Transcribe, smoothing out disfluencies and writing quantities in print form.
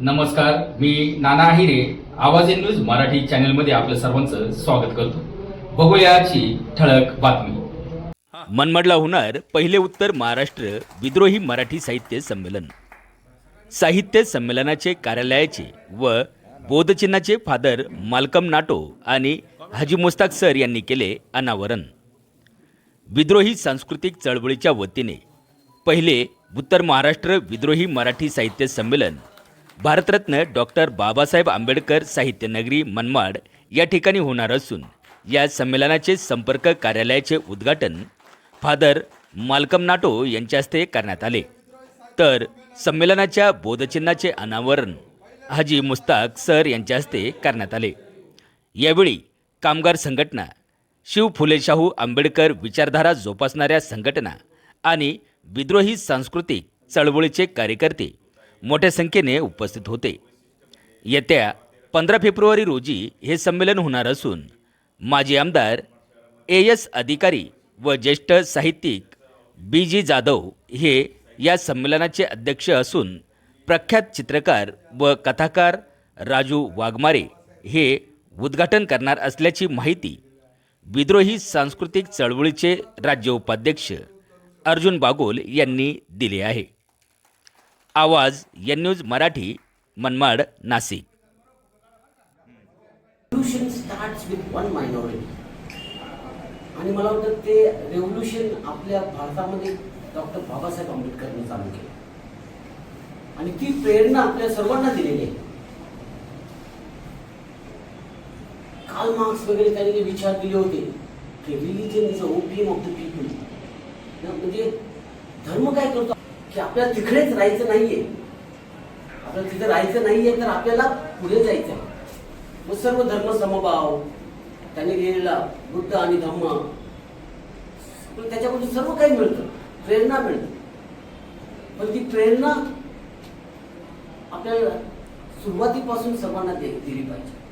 नमस्कार, मी नाना आहिरे. आवाज in news Marathi चॅनलमध्ये आपलं सर्वांचं स्वागत करतो. बघूया आजची ठळक बातमी. मनमाडला होणार पहिले उत्तर महाराष्ट्र विद्रोही मराठी साहित्य संमेलन. साहित्य संमेलनाचे कार्यालयाचे व बोधचिन्हाचे फादर माल्कम नाटो आणि हाजी मुस्ताक सर यांनी केले अनावरण. विद्रोही सांस्कृतिक चळवळीच्या वतीने पहिले उत्तर महाराष्ट्र विद्रोही मराठी साहित्य संमेलन भारतरत्न डॉक्टर बाबासाहेब आंबेडकर साहित्य नगरी मनमाड या ठिकाणी होणार असून या संमेलनाचे संपर्क कार्यालयाचे उद्घाटन फादर माल्कम नाटो यांच्या हस्ते करण्यात आले. तर संमेलनाच्या बोधचिन्हाचे अनावरण हाजी मुस्ताक सर यांच्या हस्ते करण्यात आले. यावेळी कामगार संघटना, शिव फुले शाहू आंबेडकर विचारधारा जोपासणाऱ्या संघटना आणि विद्रोही सांस्कृतिक चळवळीचे कार्यकर्ते मोठ्या संख्येने उपस्थित होते. येत्या 15 फेब्रुवारी रोजी हे संमेलन होणार असून माजी आमदार AS अधिकारी व ज्येष्ठ साहित्यिक BG जाधव हे या संमेलनाचे अध्यक्ष असून प्रख्यात चित्रकार व कथाकार राजू वाघमारे हे उद्घाटन करणार असल्याची माहिती विद्रोही सांस्कृतिक चळवळीचे राज्य उपाध्यक्ष अर्जुन बागोल यांनी दिली आहे. Awaaz N news Marathi, Manmad, Nashik. Revolution starts with one minority. आणि मला वाटतं ते रेव्होल्यूशन आपल्या भारतामध्ये डॉक्टर बाबासाहेब आंबेडकरांनी चालू केलं आणि ती प्रेरणा आपल्या सर्वांना दिलेली आहे. कार्ल मार्क्स वगैरे त्यांनी विचार दिले होते की religion is a opium of the people. म्हणजे धर्म काय करतो की आपल्याला तिकडेच राहायचं नाहीये, आपल्याला तिथे राहायचं नाहीये तर आपल्याला पुढे जायचं आहे. मग सर्व धर्म समभाव त्यांनी लिहिलेला बुद्ध आणि धम्म, पण त्याच्याकडून सर्व काही मिळतं, प्रेरणा मिळते. पण ती प्रेरणा आपल्याला सुरुवातीपासून सर्वांना दिली पाहिजे.